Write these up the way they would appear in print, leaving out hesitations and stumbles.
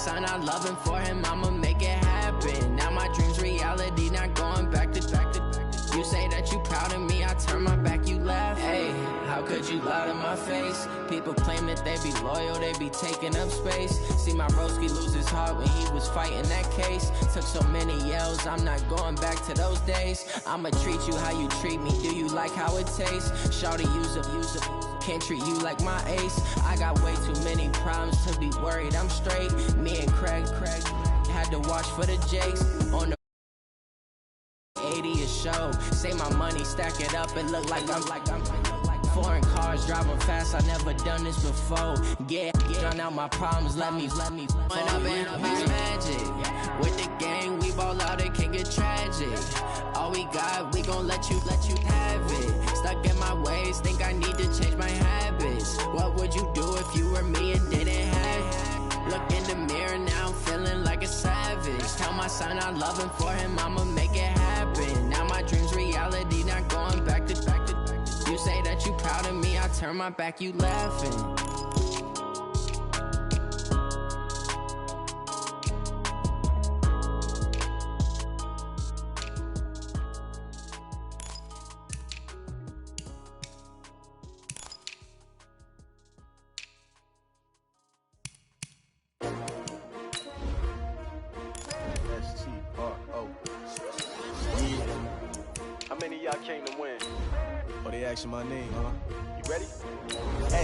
son, I love him. For him, I'ma make it happen. Now my dream's reality, not going back to. You say that you proud of me, I turn my back, you laugh. Hey, how could you lie to my face? People claim that they be loyal, they be taking up space. See my broski lose his heart when he was fighting that case. Took so many yells, I'm not going back to those days. I'ma treat you how you treat me, do you like how it tastes? Shawty, use up, can't treat you like my ace. I got way too many problems to be worried, I'm straight. Me and Craig had to watch for the Jakes on the 80 a show. Say my money, stack it up, and look like I'm foreign cars, driving fast, I never done this before. Yeah, drown out my problems, let me When up and magic. With the gang, we ball out, it can get tragic. All we got, we gon' let you have it. Stuck in my ways, think I need to change my habits. What would you do if you were me and didn't have it? Look in the mirror, now I'm feeling like a savage. Tell my son I love him, for him I'ma make it happen. Now my dream's reality, not going back to. You say that you proud of me, I turn my back, you laughing. How many of y'all came to win? Oh, they asking my name, huh? You ready?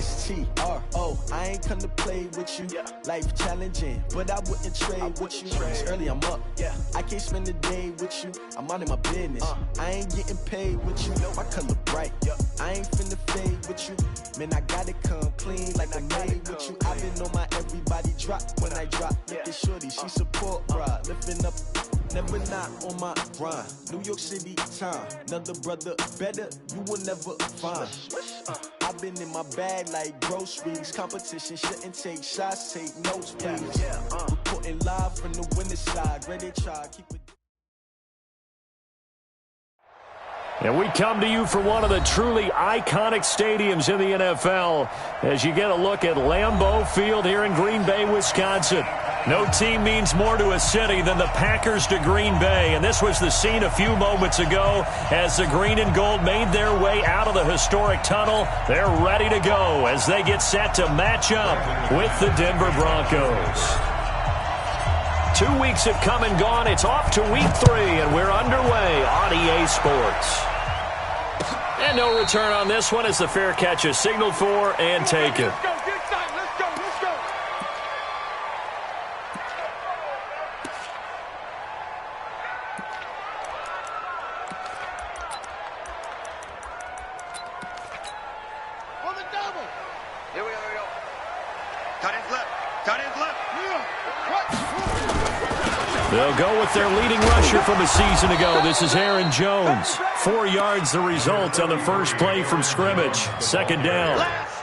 STRO, I ain't come to play with you. Yeah. Life challenging, but I wouldn't trade with you. It's early, I'm up. Yeah. I can't spend the day with you. I'm out of my business. I ain't getting paid with you. My color bright. I ain't finna fade with you. Man, I gotta come clean like I made with you. I've been on my everybody drop when I drop. Look at shorty, she support, bruh. Lifting up. Never not on my grind. New York City time. Another brother better, you will never find. I've been in my bag like groceries. Competition shouldn't take shots, take notes, please. Reporting live from the winning side. Ready to try, keep it. And we come to you from one of the truly iconic stadiums in the NFL as you get a look at Lambeau Field here in Green Bay, Wisconsin. No team means more to a city than the Packers to Green Bay, and this was the scene a few moments ago as the green and gold made their way out of the historic tunnel. They're ready to go as they get set to match up with the Denver Broncos. 2 weeks have come and gone. It's off to week 3, and we're underway on EA Sports. And no return on this one as the fair catch is signaled for and taken. They'll go with their leading rusher from a season ago. This is Aaron Jones. 4 yards the result on the first play from scrimmage. Second down.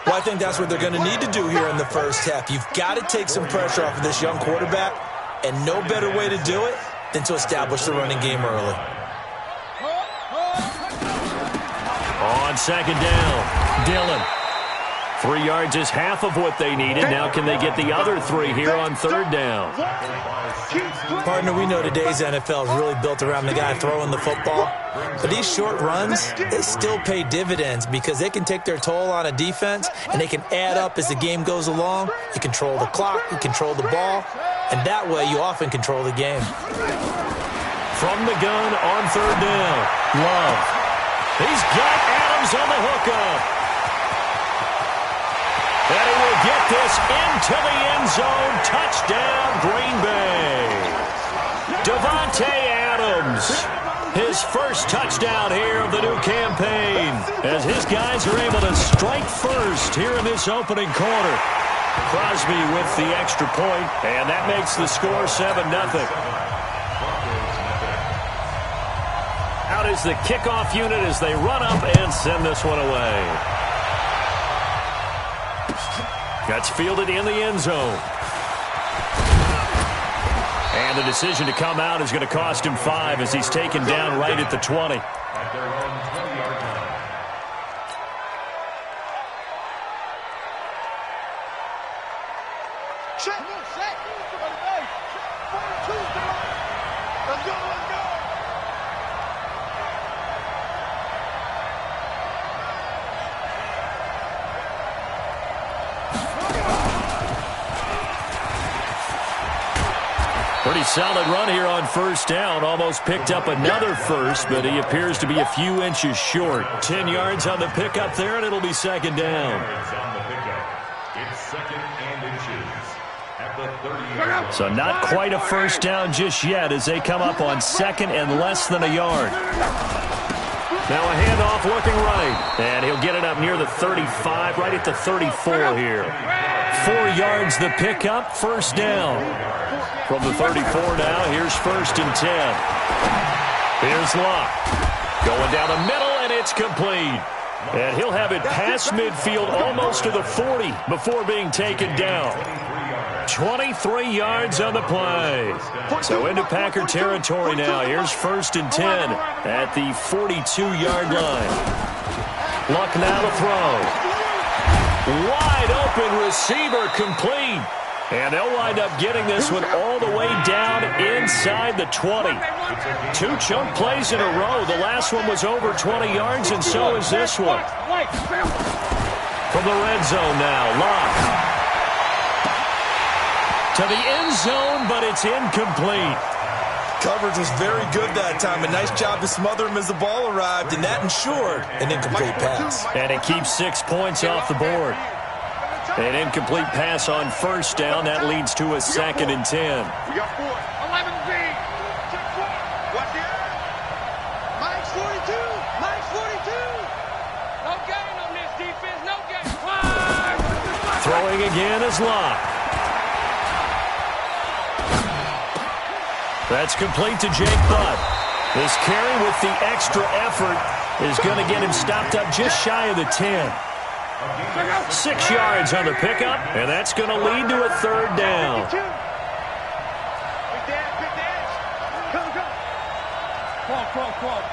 Well, I think that's what they're going to need to do here in the first half. You've got to take some pressure off of this young quarterback, and no better way to do it than to establish the running game early. On second down, Dillon. 3 yards is half of what they needed. Now can they get the other 3 here on third down? Partner, we know today's NFL is really built around the guy throwing the football. But these short runs, they still pay dividends because they can take their toll on a defense, and they can add up as the game goes along. You control the clock, you control the ball, and that way you often control the game. From the gun on third down, Love. He's got Adams on the hookup. And he will get this into the end zone. Touchdown, Green Bay. Davante Adams, his first touchdown here of the new campaign, as his guys are able to strike first here in this opening quarter. Crosby with the extra point, and that makes the score 7-0. Out is the kickoff unit as they run up and send this one away. That's fielded in the end zone. And the decision to come out is going to cost him 5 as he's taken down right at the 20. Pretty solid run here on first down. Almost picked up another first, but he appears to be a few inches short. 10 yards on the pickup there, and it'll be second down. It's second and inches at the 30. So not quite a first down just yet as they come up on second and less than a yard. Now a handoff looking right, and he'll get it up near the 35, right at the 34 here. 4 yards the pickup, first down. From the 34 now, here's first and 10. Here's Locke. Going down the middle, and it's complete. And he'll have it past midfield almost to the 40 before being taken down. 23 yards on the play. So into Packer territory now. Here's first and 10 at the 42-yard line. Luck now to throw. Wide open receiver complete. And they'll wind up getting this one all the way down inside the 20. 2 chunk plays in a row. The last one was over 20 yards, and so is this one. From the red zone now, Locke. To the end zone, but it's incomplete. Coverage was very good that time. A nice job to smother him as the ball arrived, and that ensured an incomplete pass. And it keeps 6 points off the board. An incomplete pass on first down. That leads to a second and 10. We got 4. 11B. Check 4. Watch it. Mike's 42. Mike's 42. No gain on this defense. No gain. Throwing again is Locke. That's complete to Jake Butt. This carry with the extra effort is going to get him stopped up just shy of the 10. 6 yards on the pickup, and that's going to lead to a third down. Big dash. Come. Come.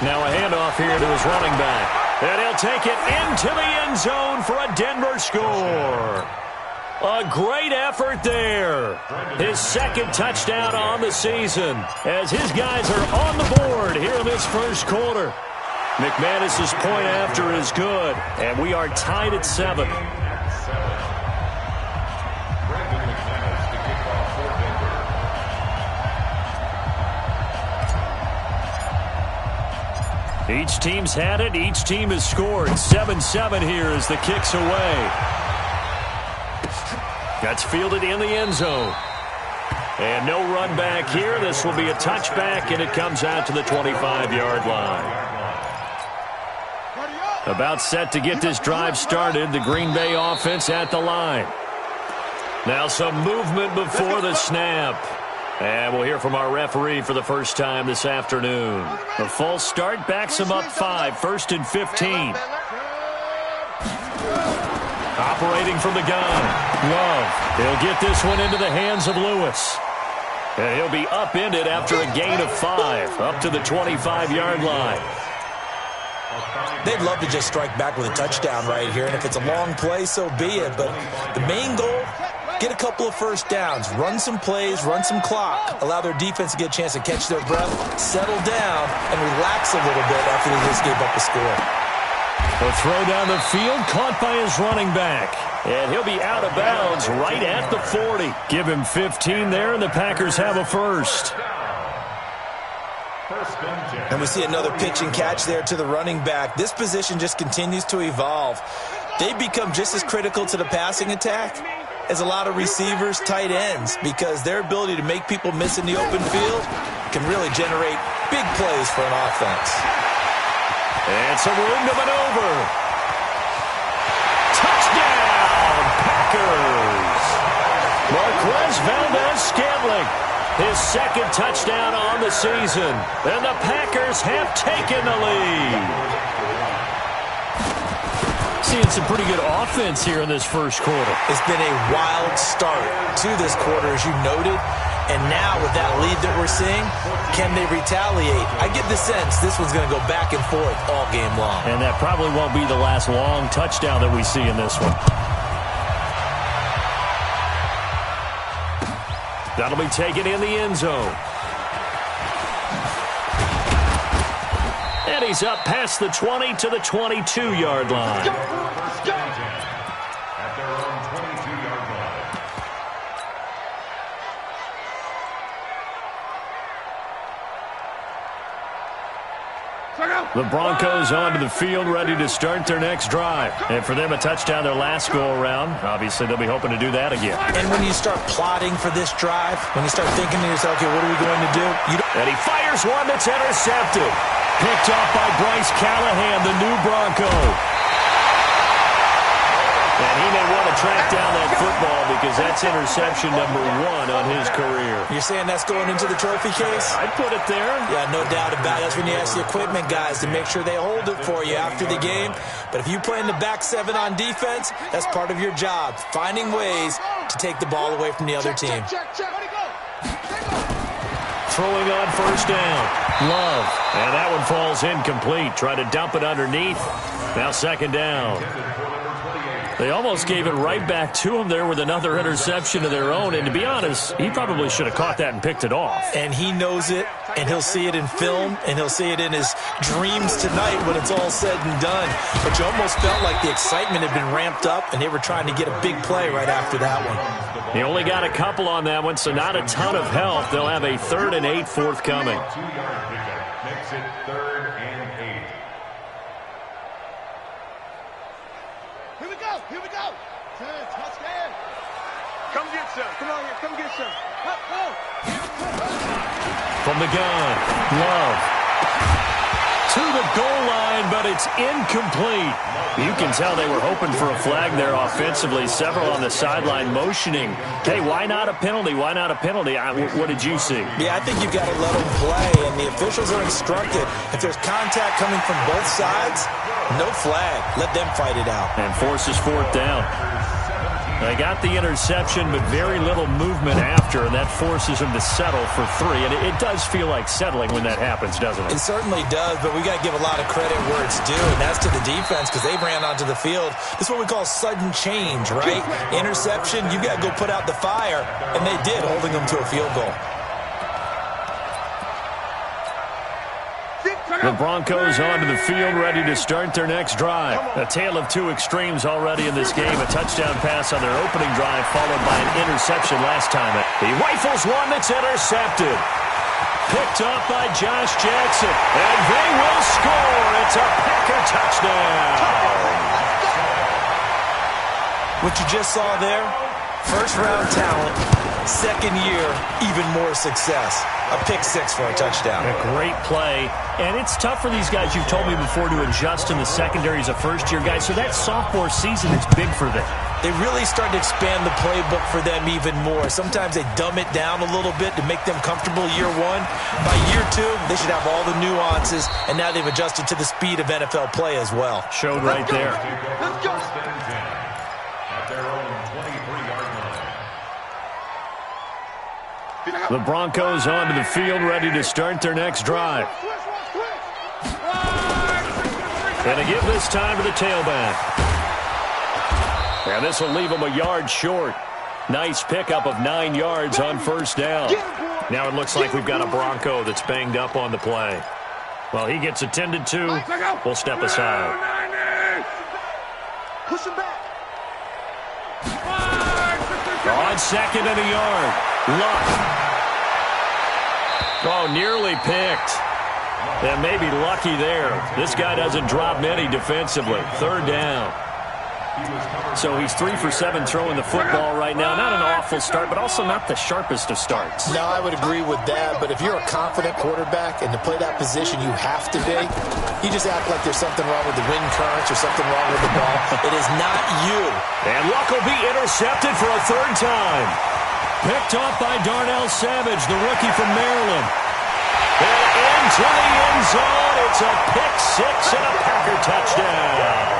Now a handoff here to his running back. And he'll take it into the end zone for a Denver score. A great effort there. His second touchdown on the season as his guys are on the board here in this first quarter. McManus's point after is good, and we are tied at 7. Each team's had it. Each team has scored. 7-7 here as the kick's away. That's fielded in the end zone. And no run back here. This will be a touchback, and it comes out to the 25-yard line. About set to get this drive started. The Green Bay offense at the line. Now some movement before the snap. And we'll hear from our referee for the first time this afternoon. The false start backs him up 5. First and 15. Operating from the gun. Love. He'll get this one into the hands of Lewis. And he'll be upended after a gain of 5. Up to the 25-yard line. They'd love to just strike back with a touchdown right here. And if it's a long play, so be it. But the main goal, get a couple of first downs, run some plays, run some clock, allow their defense to get a chance to catch their breath, settle down, and relax a little bit after they just gave up a score. The throw down the field, caught by his running back. And he'll be out of bounds right at the 40. Give him 15 there, and the Packers have a first. And we see another pitch and catch there to the running back. This position just continues to evolve. They become just as critical to the passing attack as a lot of receivers, tight ends, because their ability to make people miss in the open field can really generate big plays for an offense. And some room to maneuver. Touchdown, Packers! Marquez Valdez-Scantling, his second touchdown on the season. And the Packers have taken the lead. Seeing some pretty good offense here in this first quarter. It's been a wild start to this quarter, as you noted. And now with that lead that we're seeing, can they retaliate? I get the sense this one's going to go back and forth all game long. And that probably won't be the last long touchdown that we see in this one. That'll be taken in the end zone. And he's up past the 20 to the 22-yard line. At their own 22-yard line. The Broncos onto the field, ready to start their next drive. And for them, a touchdown their last go-around. Obviously, they'll be hoping to do that again. And when you start plotting for this drive, when you start thinking to yourself, okay, what are we going to do? And he fires one that's intercepted. Picked off by Bryce Callahan, the new Bronco. And he may want to track down that football because that's interception number 1 on his career. You're saying that's going into the trophy case? I'd put it there. Yeah, no doubt about it. That's when you ask the equipment guys to make sure they hold it for you after the game. But if you play in the back 7 on defense, that's part of your job, finding ways to take the ball away from the other team. Throwing on first down. Love. And that one falls incomplete. Try to dump it underneath. Now second down. They almost gave it right back to him there with another interception of their own. And to be honest, he probably should have caught that and picked it off. And he knows it, and he'll see it in film, and he'll see it in his dreams tonight when it's all said and done. But you almost felt like the excitement had been ramped up, and they were trying to get a big play right after that one. He only got a couple on that one, so not a ton of help. They'll have a 3rd and 8 forthcoming. 2-yard pickup makes it 3rd and 8. Here we go. Touchdown. Come get some. Come on here. Come get some. Go. From the gun, Love. To the goal line, but it's incomplete. You can tell they were hoping for a flag there offensively. Several on the sideline motioning. Hey, why not a penalty? Why not a penalty? What did you see? Yeah, I think you've got to let them play, and the officials are instructed. If there's contact coming from both sides, no flag. Let them fight it out. And forces 4th down. They got the interception, but very little movement after, and that forces them to settle for 3. And it does feel like settling when that happens, doesn't it? It certainly does, but we got to give a lot of credit where it's due, and that's to the defense because they ran onto the field. This is what we call sudden change, right? Interception, you got to go put out the fire, and they did, holding them to a field goal. The Broncos onto the field, ready to start their next drive. A tale of 2 extremes already in this game. A touchdown pass on their opening drive, followed by an interception last time. He rifles one that's intercepted. Picked up by Josh Jackson. And they will score. It's a Packer touchdown. What you just saw there, first-round talent, second year, even more success. A pick 6 for a touchdown. A great play. And it's tough for these guys, you've told me before, to adjust in the secondary as a first-year guy. So that sophomore season is big for them. They really started to expand the playbook for them even more. Sometimes they dumb it down a little bit to make them comfortable year 1. By year 2, they should have all the nuances, and now they've adjusted to the speed of NFL play as well. Showed right there. Let's go. At their own 23-yard line. The Broncos onto the field, ready to start their next drive. And to give this time to the tailback. And this will leave them a yard short. Nice pickup of 9 yards on first down. Now it looks like we've got a Bronco that's banged up on the play. Well, he gets attended to. We'll step aside. Push him back. On second and a yard. Luck. Oh, nearly picked. And maybe lucky there. This guy doesn't drop many defensively. 3rd down. So he's 3 for 7 throwing the football right now. Not an awful start, but also not the sharpest of starts. No, I would agree with that. But if you're a confident quarterback and to play that position you have to be, you just act like there's something wrong with the wind currents or something wrong with the ball. It is not you. And Luck will be intercepted for a 3rd time. Picked off by Darnell Savage, the rookie from Maryland. And into the end zone. It's a pick 6 and a Packer touchdown.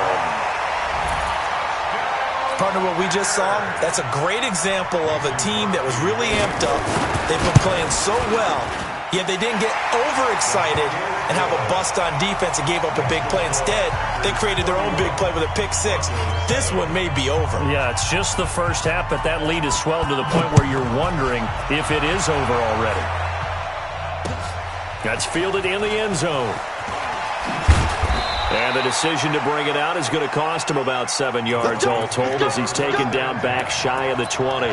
Partner, what we just saw, that's a great example of a team that was really amped up. They've been playing so well, yet they didn't get overexcited and have a bust on defense and gave up a big play. Instead, they created their own big play with a pick six. This one may be over. Yeah, it's just the first half, but that lead has swelled to the point where you're wondering if it is over already. That's fielded in the end zone. And the decision to bring it out is going to cost him about 7 yards all told as he's taken down back shy of the 20.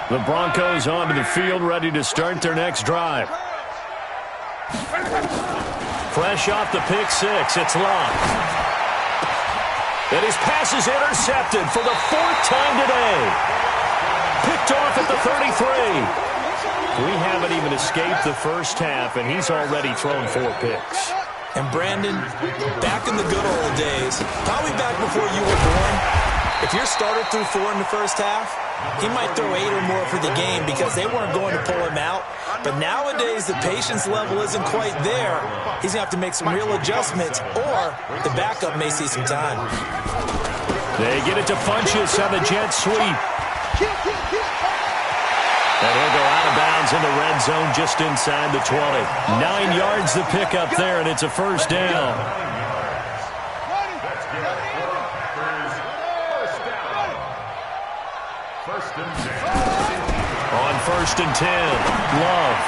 The Broncos onto the field, ready to start their next drive. Fresh off the pick six, it's Love. And his pass is intercepted for the 4th time today. Picked off at the 33. We haven't even escaped the first half, and he's already thrown 4 picks. And Brandon, back in the good old days, probably back before you were born, if your starter threw 4 in the first half, he might throw 8 or more for the game because they weren't going to pull him out. But nowadays, the patience level isn't quite there. He's going to have to make some real adjustments, or the backup may see some time. They get it to Funchess on the jet sweep. And he'll go out of bounds in the red zone just inside the 20. 9 yards the pickup there, and it's a first down. On 1st and 10, Love.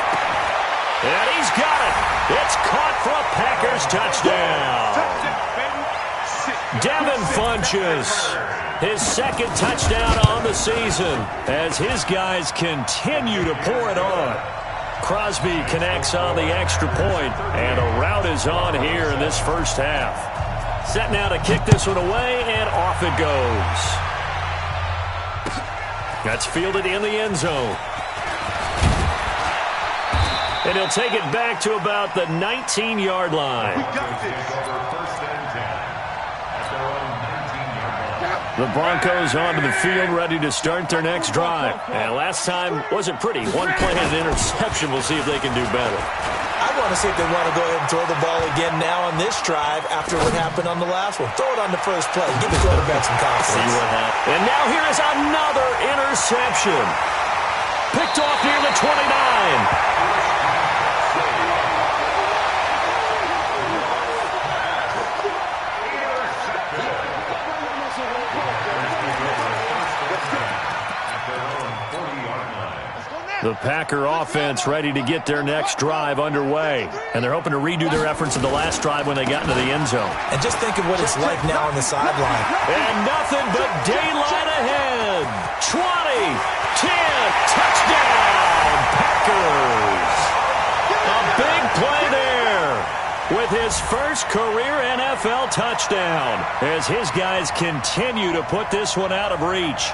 And he's got it. It's caught for a Packers touchdown. Devin Funchess, his 2nd touchdown on the season as his guys continue to pour it on. Crosby connects on the extra point, and a rout is on here in this first half. Set now to kick this one away, and off it goes. That's fielded in the end zone. And he'll take it back to about the 19-yard line. The Broncos onto the field, ready to start their next drive. And last time wasn't pretty. One play and an interception. We'll see if they can do better. I want to see if they want to go ahead and throw the ball again now on this drive after what happened on the last one. Throw it on the first play. Give the quarterback some confidence. See what happens. And now here is another interception. Picked off near the 29. The Packer offense ready to get their next drive underway. And they're hoping to redo their efforts in the last drive when they got into the end zone. And just think of what it's like now on the sideline. And nothing but daylight ahead. 20, 10, touchdown, Packers. A big play there with his first career NFL touchdown as his guys continue to put this one out of reach.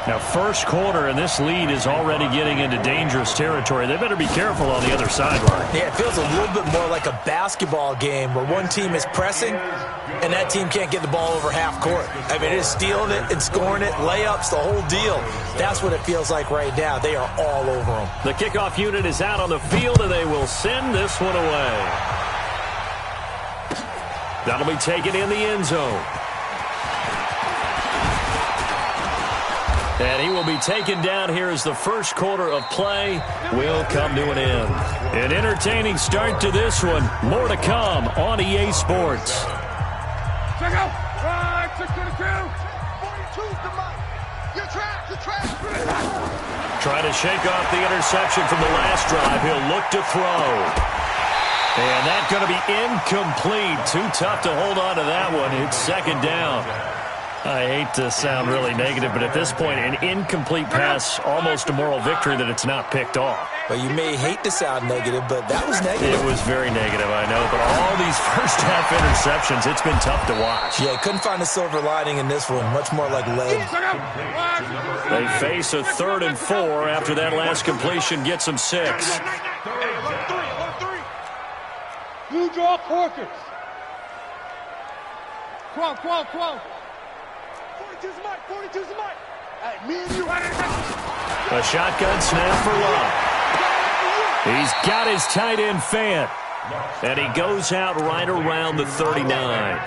Now, first quarter, and this lead is already getting into dangerous territory. They better be careful on the other sideline. Yeah, it feels a little bit more like a basketball game where one team is pressing and that team can't get the ball over half court. I mean, it is stealing it and scoring it, layups, the whole deal. That's what it feels like right now. They are all over them. The kickoff unit is out on the field, and they will send this one away. That'll be taken in the end zone. And he will be taken down here as the first quarter of play will come to an end. An entertaining start to this one. More to come on EA Sports. Check out. 622. 42's the mark. You're trapped. Trying to shake off the interception from the last drive. He'll look to throw. And that's going to be incomplete. Too tough to hold on to that one. It's 2nd down. I hate to sound really negative, but at this point, an incomplete pass, almost a moral victory that it's not picked off. Well, you may hate to sound negative, but that was negative. It was very negative, I know, but all these first-half interceptions, it's been tough to watch. Yeah, couldn't find a silver lining in this one, much more like lead. They face a 3rd and 4 after that last completion gets them 6. You draw Porkers. 12. 42's the mic. 42's the mic. Hey, me and you. A shotgun snap for Love. He's got his tight end Fant. And he goes out right around the 39.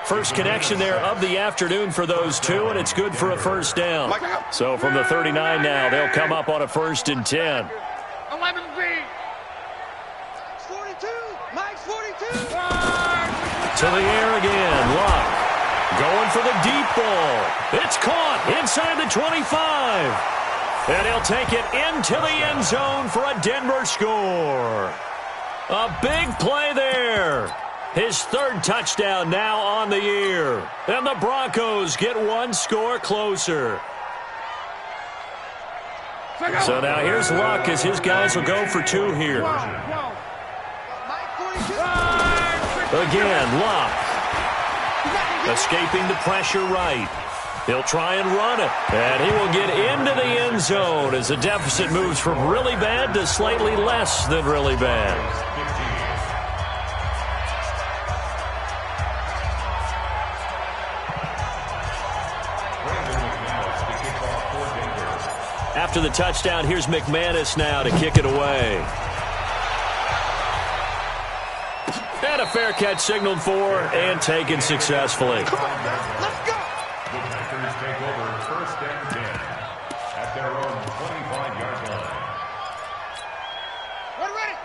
First connection there of the afternoon for those two, and it's good for a first down. So from the 39 now, they'll come up on a 1st and 10. 11B. 42. Mike's 42. To the air again. Luck going for the deep ball. It's caught inside the 25. And he'll take it into the end zone for a Denver score. A big play there. His 3rd touchdown now on the year. And the Broncos get 1 score closer. So now here's Luck as his guys will go for 2 here. Again, Luck. Escaping the pressure right. He'll try and run it. And he will get into the end zone as the deficit moves from really bad to slightly less than really bad. After the touchdown, here's McManus now to kick it away. And a fair catch signaled for and taken successfully. Come on, let's go. The Packers take over 1st and 10 at their own 25-yard line.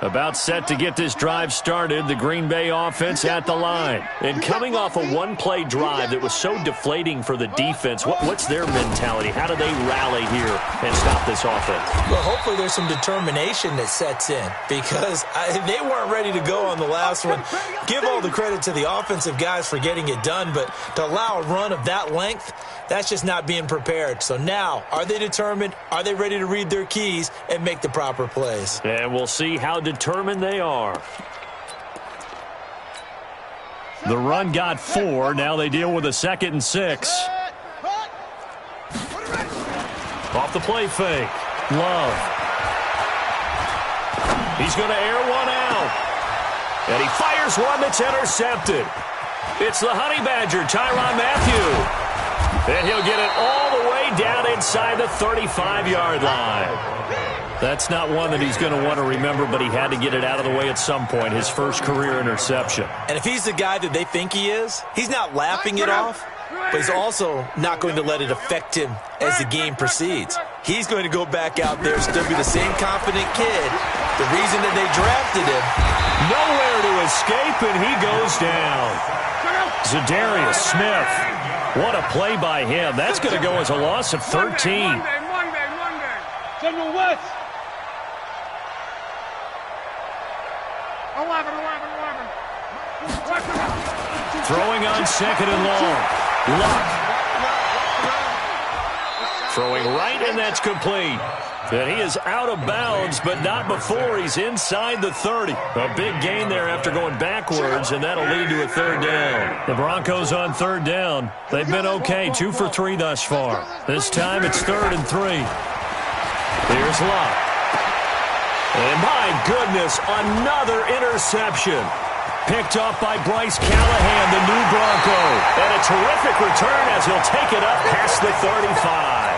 About set to get this drive started, the Green Bay offense at the line. And coming off a one-play drive that was so deflating for the defense, what's their mentality? How do they rally here and stop this offense? Well, hopefully there's some determination that sets in because they weren't ready to go on the last one. Give all the credit to the offensive guys for getting it done, but to allow a run of that length, that's just not being prepared. So now, are they determined? Are they ready to read their keys and make the proper plays? And we'll see how determined they are. The run got 4. Now they deal with a 2nd and 6. Off the play fake. Love. He's going to air one out. And he fires one that's intercepted. It's the Honey Badger, Tyrann Mathieu. And he'll get it all the way down inside the 35-yard line. That's not one that he's going to want to remember, but he had to get it out of the way at some point, his first career interception. And if he's the guy that they think he is, he's not laughing it off, but he's also not going to let it affect him as the game proceeds. He's going to go back out there, still be the same confident kid. The reason that they drafted him. Nowhere to escape, and he goes down. Zadarius Smith. What a play by him. That's going to go as a loss of 13. Monday. General West. 11. Throwing on 2nd and long. Luck. Throwing right, and that's complete. And he is out of bounds, but not before he's inside the 30. A big gain there after going backwards, and that'll lead to a 3rd down. The Broncos on 3rd down. They've been okay, 2 for 3 thus far. This time it's 3rd and 3. Here's Luck. And my goodness, another interception. Picked up by Bryce Callahan, the new Bronco. And a terrific return as he'll take it up past the 35.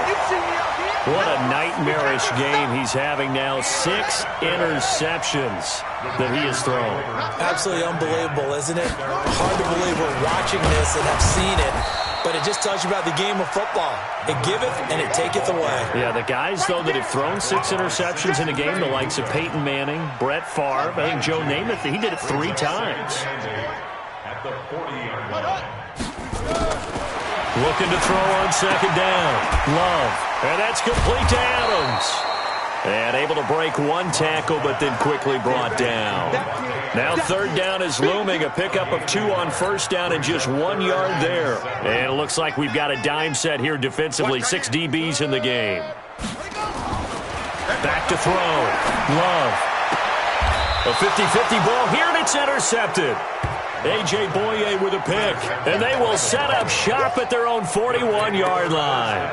What a nightmarish game he's having now. 6 interceptions that he has thrown. Absolutely unbelievable, isn't it? Hard to believe we're watching this and have seen it, but it just tells you about the game of football. It giveth and it taketh away. Yeah, the guys, though, that have thrown 6 interceptions in a game, the likes of Peyton Manning, Brett Favre, I think Joe Namath, he did it 3 times. At the 40-yard line. Looking to throw on 2nd down. Love. And that's complete to Adams. And able to break 1 tackle, but then quickly brought down. Now 3rd down is looming. A pickup of 2 on 1st down and just 1 yard there. And it looks like we've got a dime set here defensively. 6 DBs in the game. Back to throw. Love. A 50-50 ball here, and it's intercepted. A.J. Boye with a pick. And they will set up shop at their own 41-yard line.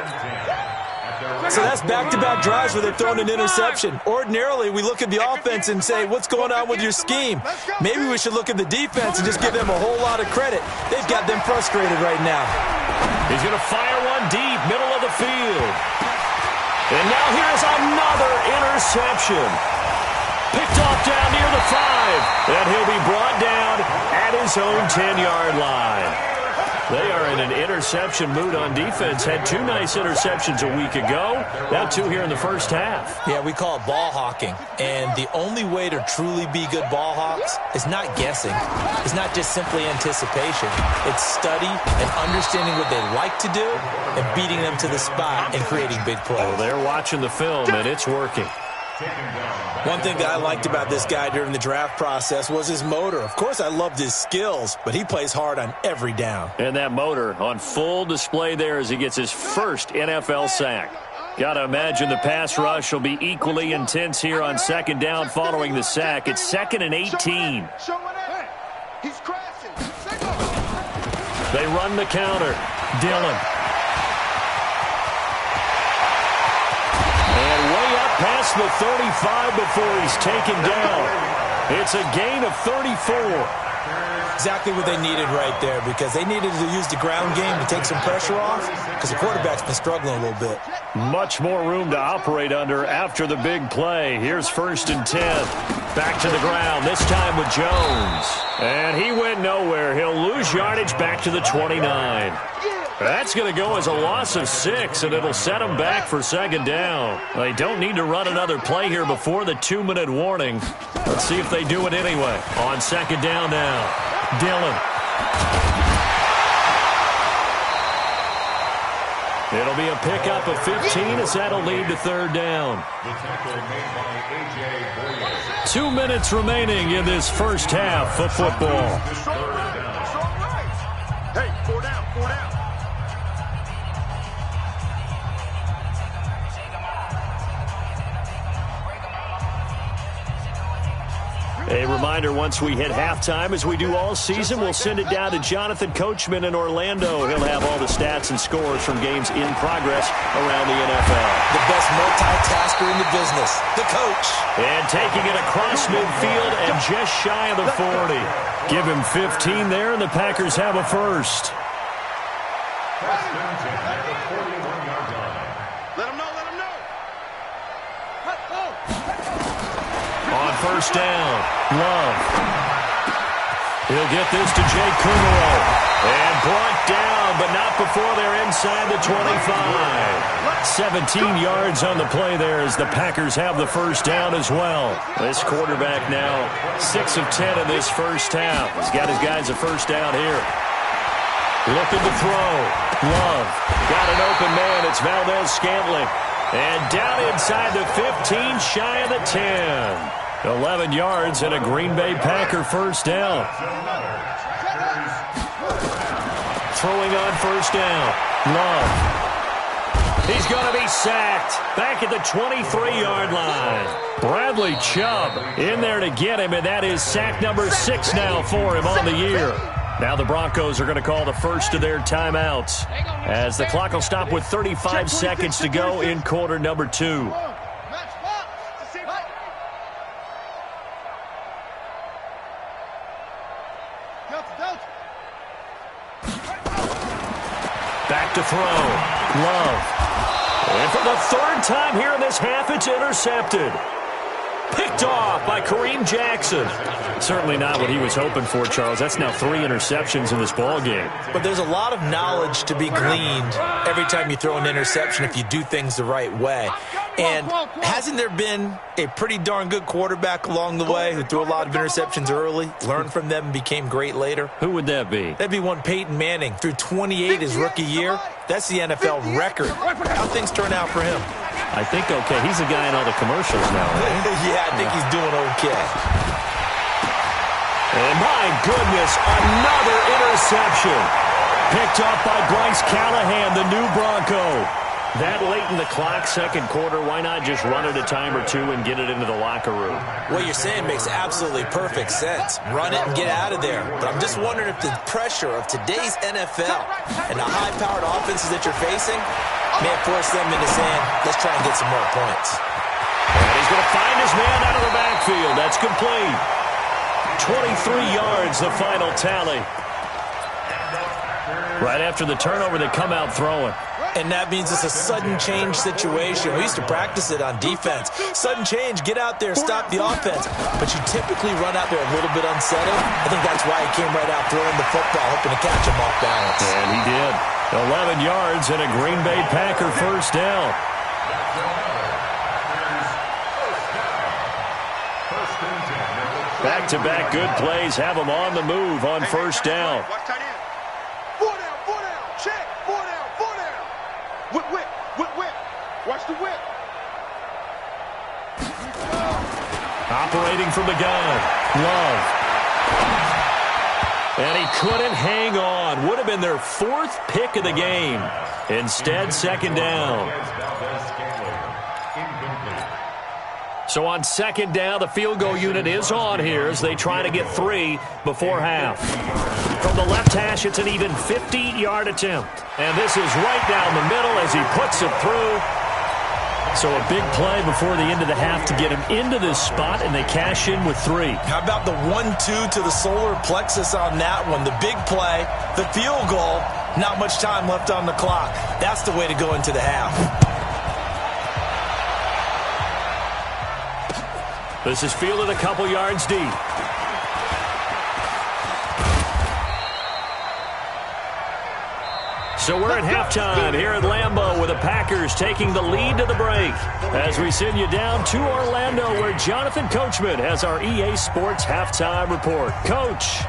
So that's back-to-back drives where they've thrown an interception. Ordinarily, we look at the offense and say, what's going on with your scheme? Maybe we should look at the defense and just give them a whole lot of credit. They've got them frustrated right now. He's going to fire one deep, middle of the field. And now here's another interception. Picked off down near the 5. And he'll be brought down at his own 10-yard line. They are in an interception mood on defense. Had 2 nice interceptions a week ago. Now 2 here in the first half. Yeah, we call it ball hawking. And the only way to truly be good ball hawks is not guessing. It's not just simply anticipation. It's study and understanding what they like to do and beating them to the spot and creating big plays. Well, they're watching the film, and it's working. One thing that I liked about this guy during the draft process was his motor. Of course, I loved his skills, but he plays hard on every down. And that motor on full display there as he gets his first NFL sack. Got to imagine the pass rush will be equally intense here on second down following the sack. It's 2nd and 18. He's crashing. They run the counter. Dillon. And way up past the 35 before he's taken down. It's a gain of 34. Exactly what they needed right there, because they needed to use the ground game to take some pressure off, because the quarterback's been struggling a little bit. Much more room to operate under after the big play. Here's 1st and 10. Back to the ground, this time with Jones. And he went nowhere. He'll lose yardage back to the 29. That's going to go as a loss of 6, and it'll set them back for second down. They don't need to run another play here before the 2-minute warning. Let's see if they do it anyway. On second down now. Dillon. It'll be a pickup of 15 as that'll lead to 3rd down. 2 minutes remaining in this first half of football. Hey, 4 down, 4 down. A reminder, once we hit halftime, as we do all season, we'll send it down to Jonathan Coachman in Orlando. He'll have all the stats and scores from games in progress around the NFL. The best multitasker in the business, the coach. And taking it across midfield and just shy of the 40. Give him 15 there, and the Packers have a first. Let him know, let him know. On first down, Love. He'll get this to Jay Kumaro. And brought down, but not before they're inside the 25. 17 yards on the play there as the Packers have the first down as well. This quarterback now 6 of 10 in this first half. He's got his guys a first down here. Looking to throw. Love. Got an open man. It's Valdez-Scantling. And down inside the 15, shy of the 10. 11 yards and a Green Bay Packer first down. Throwing on first down. Love. He's going to be sacked. Back at the 23-yard line. Bradley Chubb in there to get him, and that is sack number 6 now for him on the year. Now the Broncos are going to call the first of their timeouts as the clock will stop with 35 seconds to go in quarter number 2. Back to throw. Love. And for the 3rd time here in this half, it's intercepted. Picked off by Kareem Jackson. Certainly not what he was hoping for, Charles. That's now 3 interceptions in this ball game. But there's a lot of knowledge to be gleaned every time you throw an interception if you do things the right way. And hasn't there been a pretty darn good quarterback along the way who threw a lot of interceptions early, learned from them, and became great later? Who would that be? That'd be one Peyton Manning. Threw 28 his rookie year. That's the NFL record. How things turn out for him? I think okay. He's a guy in all the commercials now, right? Yeah, I think he's doing okay. And my goodness, another interception. Picked off by Bryce Callahan, the new Bronco. That late in the clock, second quarter, why not just run it a time or two and get it into the locker room? What you're saying makes absolutely perfect sense. Run it and get out of there. But I'm just wondering if the pressure of today's NFL and the high-powered offenses that you're facing may have forced them into saying, let's try and get some more points. And he's going to find his man out of the backfield. That's complete. 23 yards, the final tally. Right after the turnover, they come out throwing. And that means it's a sudden change situation. We used to practice it on defense. Sudden change, get out there, stop the offense. But you typically run out there a little bit unsettled. I think that's why he came right out throwing the football, hoping to catch him off balance. And he did. 11 yards and a Green Bay Packer first down. Back-to-back good plays have them on the move on first down. Watch the whip. Operating from the gun, Love. And he couldn't hang on. Would have been their 4th pick of the game. Instead, second down. So on second down, the field goal unit is on here as they try to get 3 before half. From the left hash, it's an even 50-yard attempt. And this is right down the middle as he puts it through. So a big play before the end of the half to get him into this spot, and they cash in with 3. How about the 1-2 to the solar plexus on that one? The big play, the field goal, not much time left on the clock. That's the way to go into the half. This is fielded a couple yards deep. So we're at halftime here at Lambeau with the Packers taking the lead to the break. As we send you down to Orlando where Jonathan Coachman has our EA Sports halftime report. Coach.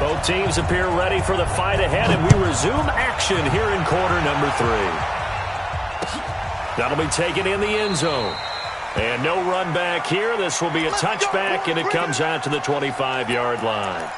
Both teams appear ready for the fight ahead, and we resume action here in quarter number 3. That'll be taken in the end zone. And no run back here. This will be a touchback, and it comes out to the 25-yard line.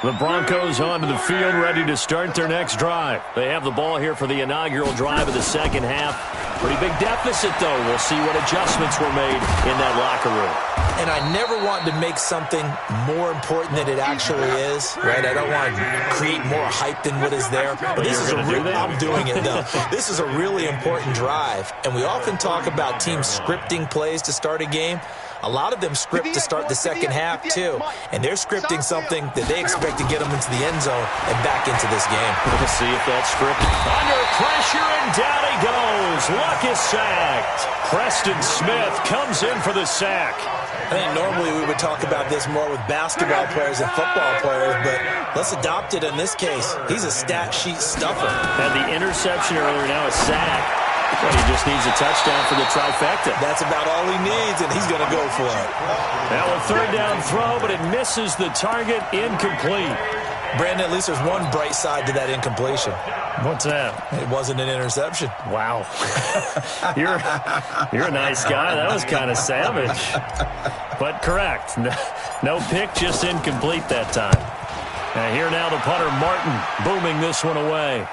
The Broncos onto the field, ready to start their next drive. They have the ball here for the inaugural drive of the second half. Pretty big deficit, though. We'll see what adjustments were made in that locker room. And I never want to make something more important than it actually is, right? I don't want to create more hype than what is there. But this is I'm doing it, though. This is a really important drive. And we often talk about teams scripting plays to start a game. A lot of them script to start the second half, too. And they're scripting something that they expect to get them into the end zone and back into this game. We'll see if that's scripted. Under pressure, and down he goes. Luck is sacked. Preston Smith comes in for the sack. I think normally we would talk about this more with basketball players and football players, but let's adopt it in this case. He's a stat sheet stuffer. Had the interception earlier, now a sack. But he just needs a touchdown for the trifecta. That's about all he needs, and he's going to go for it. Now a third down throw, but it misses the target, incomplete. Brandon, at least there's one bright side to that incompletion. What's that? It wasn't an interception. Wow. You're a nice guy. That was kind of savage. But correct. No pick, just incomplete that time. And here now the punter, Martin, booming this one away.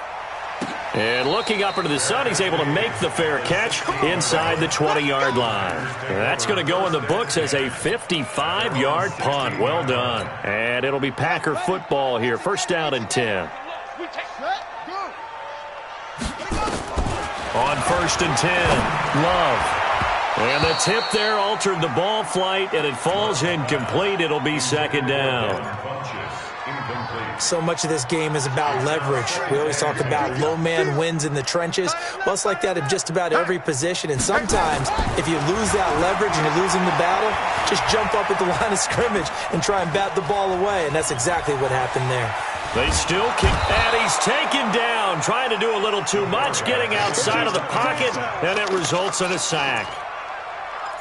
And looking up into the sun, he's able to make the fair catch inside the 20-yard line. And that's going to go in the books as a 55-yard punt. Well done. And it'll be Packer football here. First down and 10. On first and 10, Love. And the tip there altered the ball flight, and it falls incomplete. It'll be second down. So much of this game is about leverage. We always talk about low man wins in the trenches. Well, it's like that in just about every position. And sometimes, if you lose that leverage and you're losing the battle, just jump up at the line of scrimmage and try and bat the ball away. And that's exactly what happened there. They still kick, and he's taken down, trying to do a little too much, getting outside of the pocket, and it results in a sack.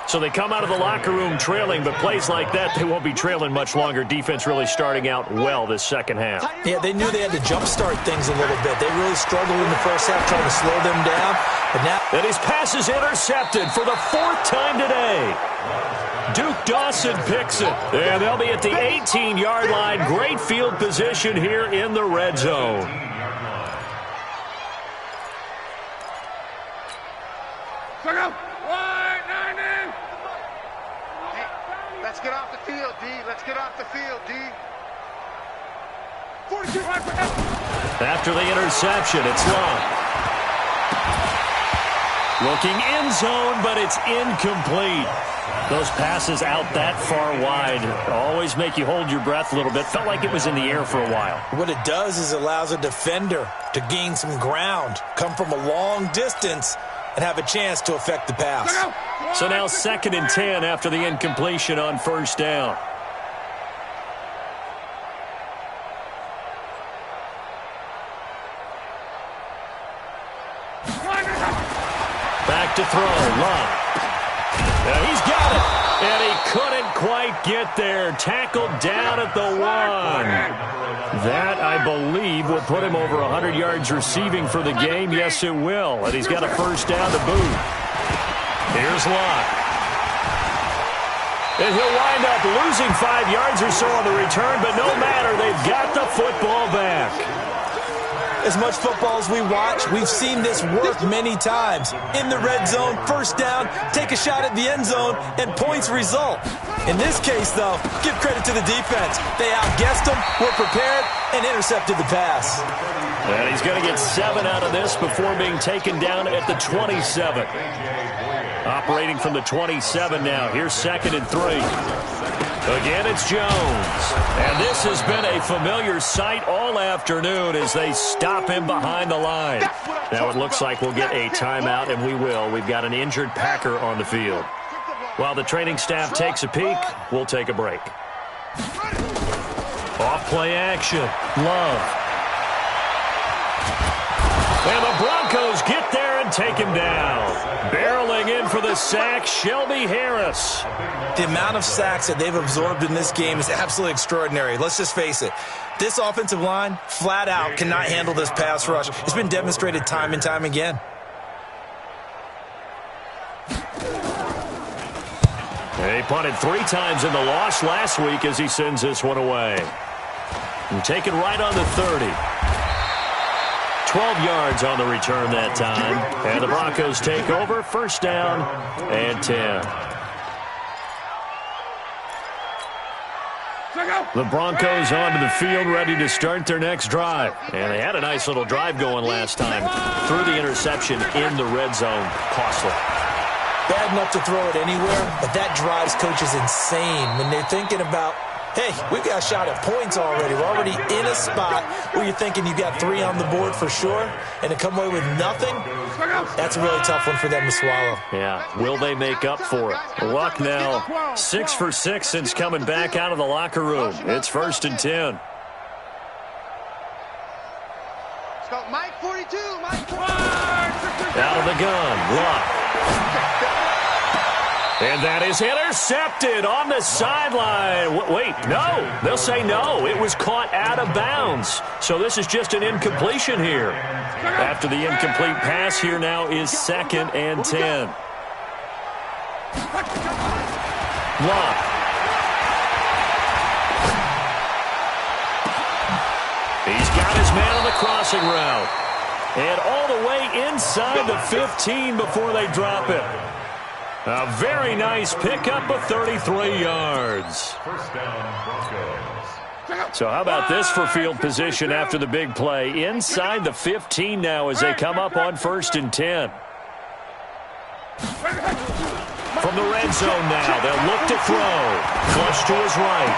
So they come out of the locker room trailing, but plays like that, they won't be trailing much longer. Defense really starting out well this second half. Yeah, they knew they had to jumpstart things a little bit. They really struggled in the first half trying to slow them down. But now, and his pass is intercepted for the 4th time today. Duke Dawson picks it, and they'll be at the 18-yard line. Great field position here in the red zone. Let's get off the field, D. Let's get off the field, D. After the interception, it's Love. Looking end zone, but it's incomplete. Those passes out that far wide always make you hold your breath a little bit. Felt like it was in the air for a while. What it does is allows a defender to gain some ground, come from a long distance, and have a chance to affect the pass. So now 2nd and 10 after the incompletion on first down. Back to throw, Love. He's got it, and he couldn't quite get there. Tackled down at the 1. That, I believe, will put him over 100 yards receiving for the game. Yes, it will. And he's got a first down to boot. Here's Locke. And he'll wind up losing 5 yards or so on the return, but no matter, they've got the football back. As much football as we watch, we've seen this work many times. In the red zone, first down, take a shot at the end zone, and points result. In this case, though, give credit to the defense. They outguessed them, were prepared, and intercepted the pass. And he's going to get 7 out of this before being taken down at the 27. Operating from the 27 now. Here's 2nd and 3. Again, it's Jones. And this has been a familiar sight all afternoon as they stop him behind the line. Now it looks like we'll get a timeout, and we will. We've got an injured Packer on the field. While the training staff takes a peek, we'll take a break. Off play action. Love. And the Broncos get there and take him down. Barreling in for the sack, Shelby Harris. The amount of sacks that they've absorbed in this game is absolutely extraordinary. Let's just face it. This offensive line, flat out, cannot handle this pass rush. It's been demonstrated time and time again. He punted 3 times in the loss last week as he sends this one away. And taken right on the 30. 12 yards on the return that time. And the Broncos take over. First down and 10. The Broncos onto the field ready to start their next drive. And they had a nice little drive going last time. Threw the interception in the red zone. Costly. Bad enough to throw it anywhere, but that drives coaches insane when they're thinking about, hey, we've got a shot at points already. We're already in a spot where you're thinking you got 3 on the board for sure, and to come away with nothing, that's a really tough one for them to swallow. Yeah, will they make up for it? Luck now 6 for 6 since coming back out of the locker room. It's 1st and 10. Mike 42, Mike 42. Out of the gun, Luck. And that is intercepted on the sideline. Wait, no. They'll say no. It was caught out of bounds. So this is just an incompletion here. After the incomplete pass, here now is 2nd and 10. Luck. He's got his man on the crossing route. And all the way inside the 15 before they drop it. A very nice pickup of 33 yards. First down, Broncos. So how about this for field position after the big play? Inside the 15 now as they come up on 1st and 10. From the red zone now, they'll look to throw. Flush to his right.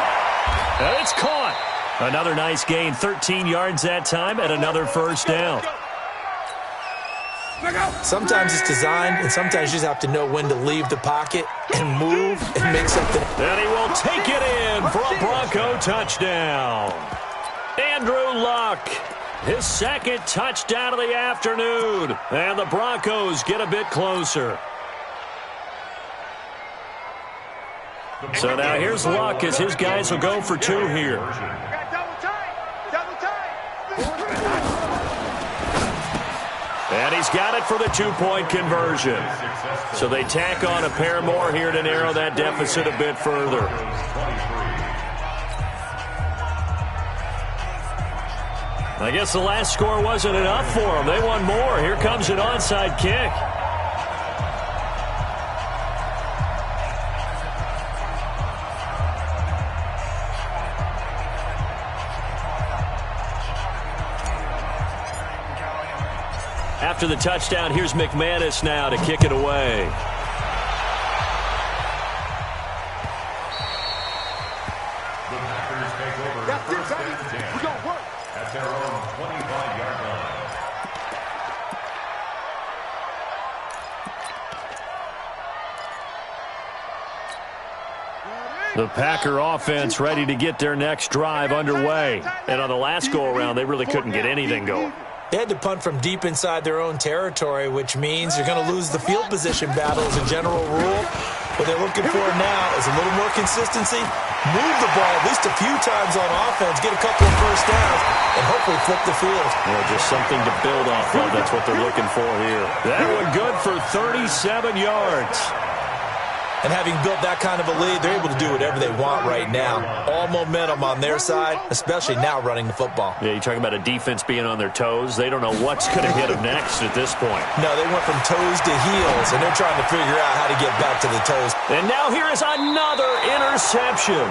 And it's caught. Another nice gain, 13 yards that time, and another first down. Sometimes it's designed, and sometimes you just have to know when to leave the pocket and move and make something. And he will take it in for a Bronco touchdown. Andrew Luck, his 2nd touchdown of the afternoon. And the Broncos get a bit closer. So now here's Luck as his guys will go for 2 here. And he's got it for the 2-point conversion. So they tack on a pair more here to narrow that deficit a bit further. I guess the last score wasn't enough for them. They won more. Here comes an onside kick. After the touchdown, here's McManus now to kick it away. The Packers take over first and 10 at their own 25-yard line. The Packer offense ready to get their next drive underway. And on the last go-around, they really couldn't get anything going. They had to punt from deep inside their own territory, which means you're going to lose the field position battle as a general rule. What they're looking for now is a little more consistency, move the ball at least a few times on offense, get a couple of first downs, and hopefully flip the field. Well, just something to build off of. That's what they're looking for here. That one good for 37 yards. And having built that kind of a lead, they're able to do whatever they want right now. All momentum on their side, especially now running the football. Yeah, you're talking about a defense being on their toes. They don't know what's going to hit them next at this point. No, they went from toes to heels, and they're trying to figure out how to get back to the toes. And now here is another interception.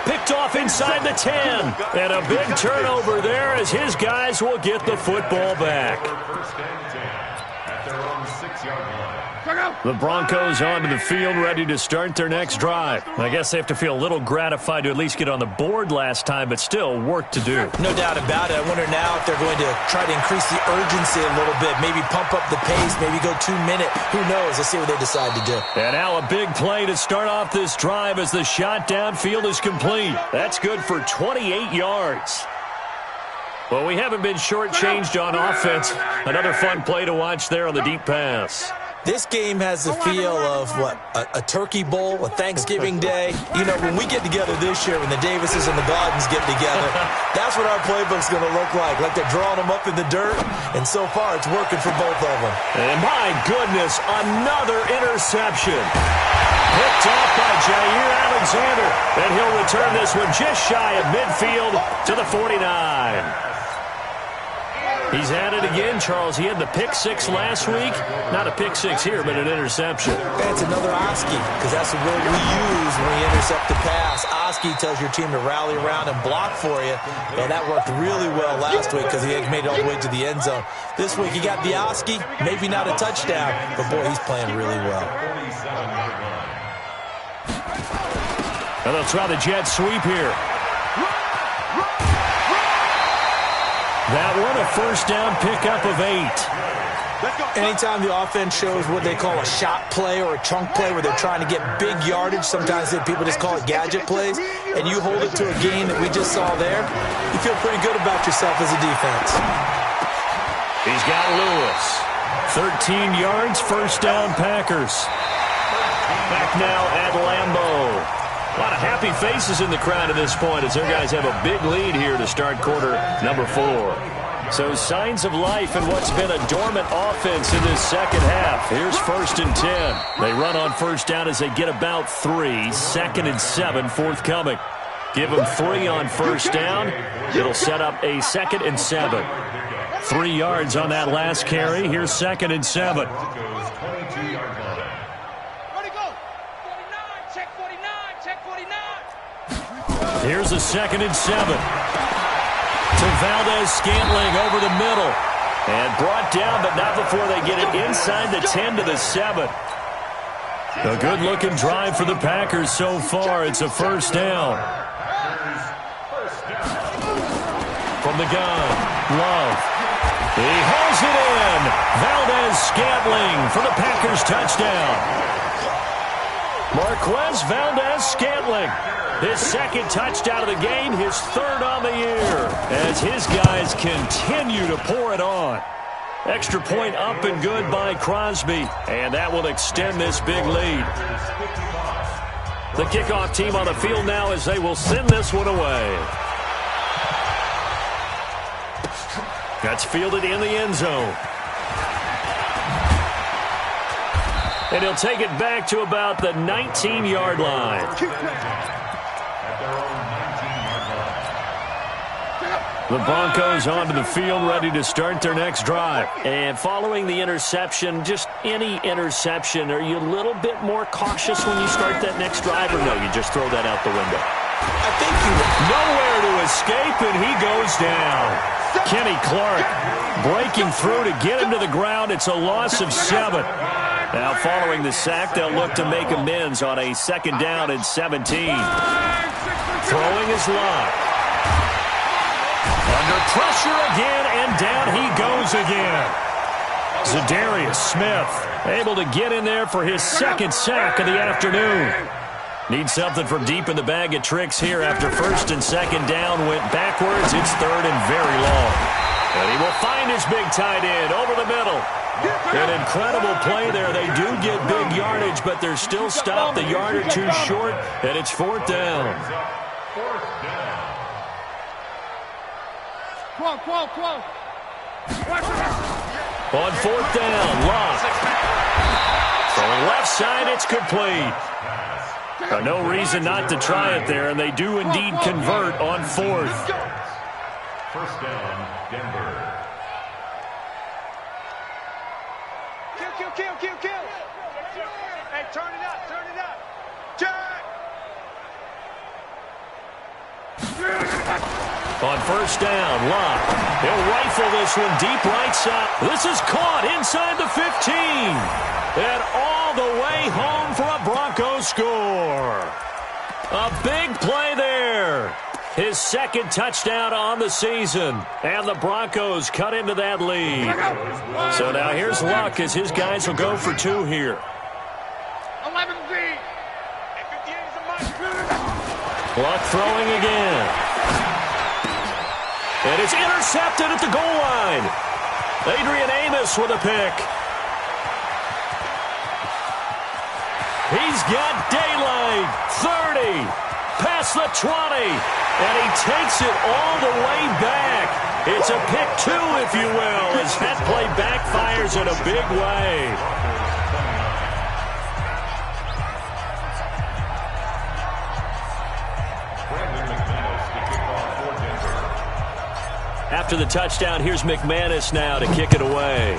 Picked off inside the 10. And a big turnover there as his guys will get the football back. First and 10 at their own 6-yard line. The Broncos onto the field, ready to start their next drive. I guess they have to feel a little gratified to at least get on the board last time, but still work to do. No doubt about it. I wonder now if they're going to try to increase the urgency a little bit, maybe pump up the pace, maybe go 2-minute. Who knows? Let's see what they decide to do. And now a big play to start off this drive as the shot downfield is complete. That's good for 28 yards. Well, we haven't been shortchanged on offense. Another fun play to watch there on the deep pass. This game has the feel of, a turkey bowl, a Thanksgiving day. You know, when we get together this year, when the Davises and the Gardens get together, that's what our playbook's going to look like they're drawing them up in the dirt, and so far it's working for both of them. And my goodness, another interception. Picked off by Jair Alexander, and he'll return this one just shy of midfield to the 49. He's had it again, Charles. He had the pick six last week. Not a pick six here, but an interception. That's another Oski, because that's the word we use when we intercept the pass. Oski tells your team to rally around and block for you. And that worked really well last week because he made it all the way to the end zone. This week he got the Oski, maybe not a touchdown, but boy, he's playing really well. And they'll try the jet sweep here. That one, a first down pickup of 8. Anytime the offense shows what they call a shot play or a chunk play where they're trying to get big yardage, sometimes people just call it gadget plays, and you hold it to a gain that we just saw there, you feel pretty good about yourself as a defense. He's got Lewis. 13 yards, first down Packers. Back now at Lambeau. A lot of happy faces in the crowd at this point as their guys have a big lead here to start quarter number 4. So signs of life in what's been a dormant offense in this second half. Here's first and 10. They run on first down as they get about 3. Second and 7 forthcoming. Give them 3 on first down. It'll set up a second and 7. 3 yards on that last carry. Here's second and 7. Here's a second and 7. To Valdez-Scantling over the middle. And brought down, but not before they get it inside the 10 to the 7. A good-looking drive for the Packers so far. It's a first down. From the gun, Love. He hauls it in. Valdez-Scantling for the Packers touchdown. Marquez Valdez-Scantling. His second touchdown of the game, his third on the year, as his guys continue to pour it on. Extra point up and good by Crosby, and that will extend this big lead. The kickoff team on the field now as they will send this one away. That's fielded in the end zone. And he'll take it back to about the 19-yard line. The Broncos onto the field, ready to start their next drive. And following the interception, just any interception, are you a little bit more cautious when you start that next drive, or no, you just throw that out the window? I think you will. Nowhere to escape, and he goes down. Kenny Clark breaking through to get him to the ground. It's a loss of 7. Now, following the sack, they'll look to make amends on a 2nd down and 17. Throwing his Locke. Under pressure again, and down he goes again. Zadarius Smith able to get in there for his 2nd sack of the afternoon. Needs something from deep in the bag of tricks here after 1st and 2nd down went backwards. It's 3rd and very long. And he will find his big tight end over the middle. An incredible play there. They do get big yardage, but they're still stopped a yard or two short, and it's 4th down. Come on. On 4th down, Locke. Throwing left side, it's complete. No reason not to try it there, and they do indeed convert on 4th. 1st down, Denver. Kill. Hey, turn it up. Jack! On 1st down, Locke. He'll rifle this one deep right side. This is caught inside the 15. And all the way home for a Broncos score. A big play there. His 2nd touchdown on the season. And the Broncos cut into that lead. So now here's Luck as his guys will go for 2 here. 11B. Luck throwing again. And it's intercepted at the goal line. Adrian Amos with a pick. He's got daylight. 30. Past the 20. And he takes it all the way back. It's a pick 2, if you will, as that play backfires in a big way. After the touchdown, here's McManus now to kick it away.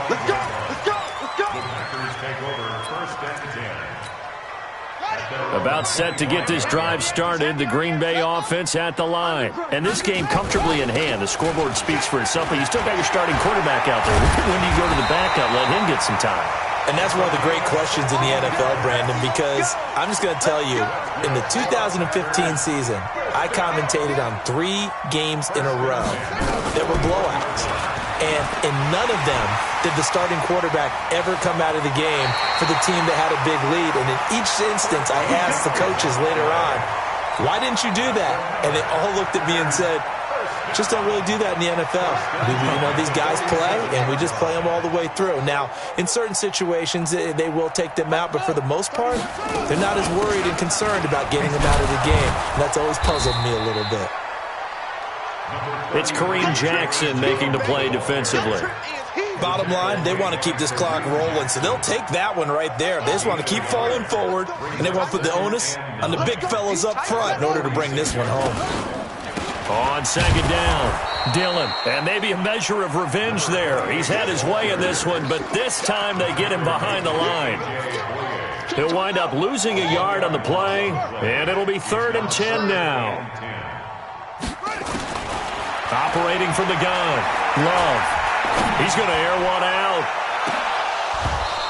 Let's go. The Packers take over 1st and 10. About set to get this drive started, the Green Bay offense at the line. And this game comfortably in hand. The scoreboard speaks for itself, but you still got your starting quarterback out there. When do you go to the backup? Let him get some time. And that's one of the great questions in the NFL, Brandon, because I'm just going to tell you, in the 2015 season, I commentated on 3 games in a row that were blowouts. And in none of them did the starting quarterback ever come out of the game for the team that had a big lead. And in each instance, I asked the coaches later on, why didn't you do that? And they all looked at me and said, just don't really do that in the NFL. These guys play, and we just play them all the way through. Now, in certain situations, they will take them out, but for the most part, they're not as worried and concerned about getting them out of the game. And that's always puzzled me a little bit. It's Kareem Jackson making the play defensively. Bottom line, they want to keep this clock rolling, so they'll take that one right there. They just want to keep falling forward, and they want to put the onus on the big fellas up front in order to bring this one home. On 2nd down, Dillon. And maybe a measure of revenge there. He's had his way in this one, but this time they get him behind the line. He'll wind up losing a yard on the play, and it'll be 3rd and 10 now. Operating from the gun, Love. He's going to air one out.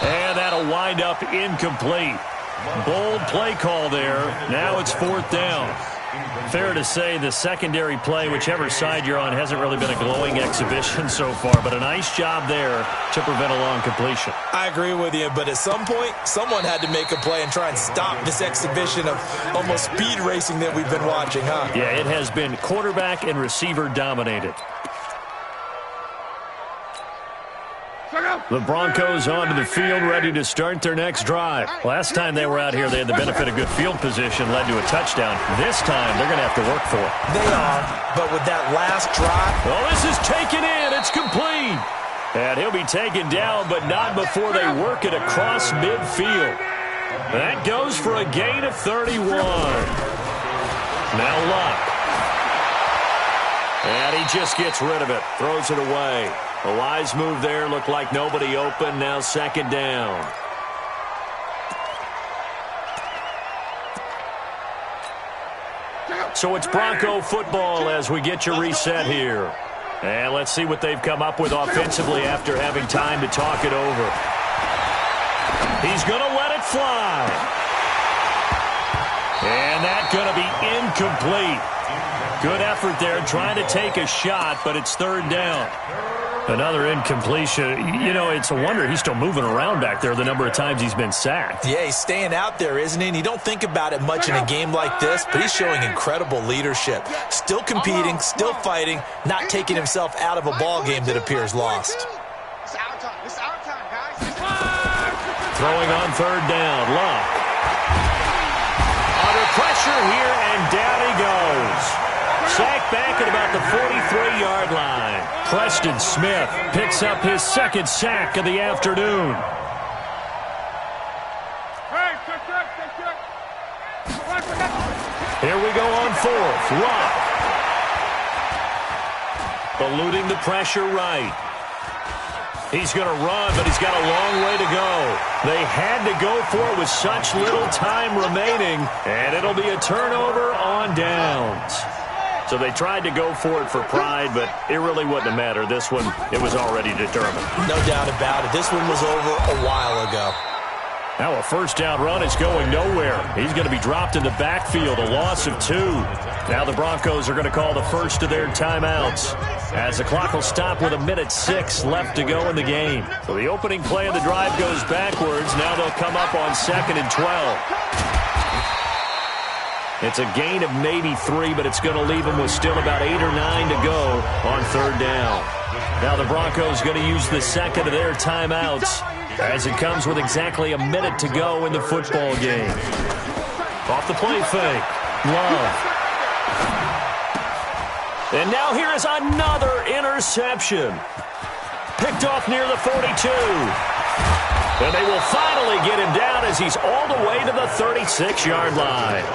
And that'll wind up incomplete. Bold play call there. Now it's 4th down. Fair to say the secondary play, whichever side you're on, hasn't really been a glowing exhibition so far, but a nice job there to prevent a long completion. I agree with you, but at some point, someone had to make a play and try and stop this exhibition of almost speed racing that we've been watching, huh? Yeah, it has been quarterback and receiver dominated. The Broncos onto the field, ready to start their next drive. Last time they were out here, they had the benefit of good field position, led to a touchdown. This time, they're going to have to work for it. They are, but with that last drive... Oh, this is taken in. It's complete. And he'll be taken down, but not before they work it across midfield. That goes for a gain of 31. Now Luck. And he just gets rid of it, throws it away. A wise move there. Looked like nobody open. Now second down. So it's Bronco football as we get your reset here. And let's see what they've come up with offensively after having time to talk it over. He's going to let it fly. And that's going to be incomplete. Good effort there trying to take a shot, but it's third down. Another incompletion. You know, it's a wonder he's still moving around back there the number of times he's been sacked. Yeah, he's staying out there, isn't he? And you don't think about it much in a game like this, but he's showing incredible leadership. Still competing, still fighting, not taking himself out of a ball game that appears lost. It's our time. It's our time, guys. Throwing on third down. Luck. Under pressure here, and down he goes. Sacked back at about the 43-yard line. Preston Smith picks up his second sack of the afternoon. Here we go on fourth. Luck. Eluding the pressure right. He's going to run, but he's got a long way to go. They had to go for it with such little time remaining, and it'll be a turnover on downs. So they tried to go for it for pride, but it really wouldn't have mattered. This one, it was already determined. No doubt about it. This one was over a while ago. Now a first down run is going nowhere. He's going to be dropped in the backfield, a loss of 2. Now the Broncos are going to call the first of their timeouts, as the clock will stop with 1:06 left to go in the game. So the opening play of the drive goes backwards. Now they'll come up on 2nd and 12. It's a gain of maybe 3, but it's going to leave them with still about 8 or 9 to go on third down. Now the Broncos going to use the second of their timeouts, as it comes with exactly a minute to go in the football game. Off the play fake. Love. And now here is another interception. Picked off near the 42. And they will finally get him down as he's all the way to the 36-yard line.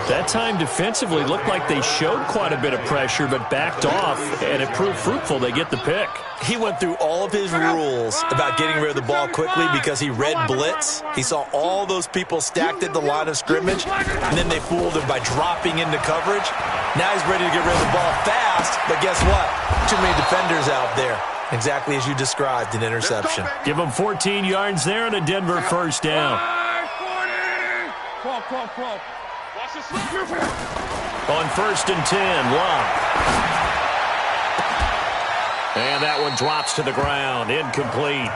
That time defensively looked like they showed quite a bit of pressure but backed off, and it proved fruitful. They get the pick. He went through all of his rules about getting rid of the ball quickly because he read blitz. He saw all those people stacked at the line of scrimmage, and then they fooled him by dropping into coverage. Now he's ready to get rid of the ball fast, but guess what? Too many defenders out there. Exactly as you described, an interception. Give him 14 yards there and a Denver first down. On 1st and 10, Luck. And that one drops to the ground, incomplete.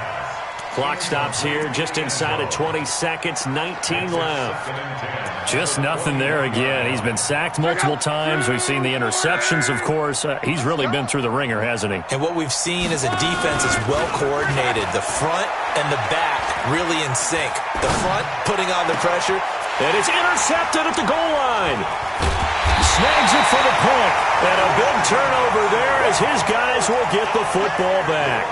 Clock stops here just inside of 20 seconds, 19 left. Just nothing there again. He's been sacked multiple times. We've seen the interceptions, of course. He's really been through the ringer, hasn't he? And what we've seen is a defense that's well coordinated. The front and the back really in sync. The front putting on the pressure. And it's intercepted at the goal line. Snags it for the pick. And a big turnover there as his guys will get the football back.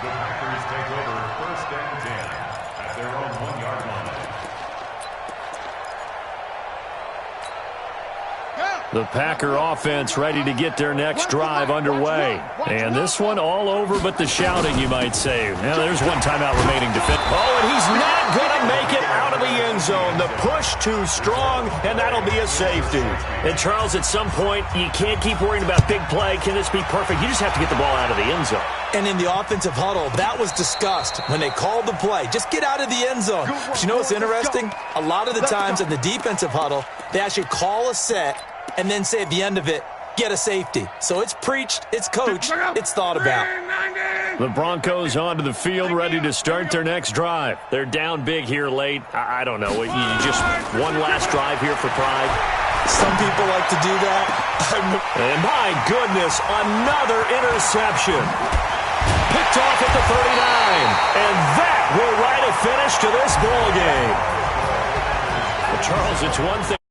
The Packers take over 1st and 10 at their own 1-yard line. The Packer offense ready to get their next drive underway. And this one all over but the shouting, you might say. Now there's one timeout remaining to fit. Oh, and he's not going to make it out of the end zone. The push too strong, and that'll be a safety. And, Charles, at some point, you can't keep worrying about big play. Can this be perfect? You just have to get the ball out of the end zone. And in the offensive huddle, that was discussed when they called the play. Just get out of the end zone. But you know what's interesting? A lot of the times in the defensive huddle, they actually call a set and then say at the end of it, get a safety. So it's preached, it's coached, it's thought about. The Broncos onto the field, ready to start their next drive. They're down big here late. I don't know. You just one last drive here for pride. Some people like to do that. And my goodness, another interception. Picked off at the 39. And that will write a finish to this ball game. Well, Charles, it's one thing.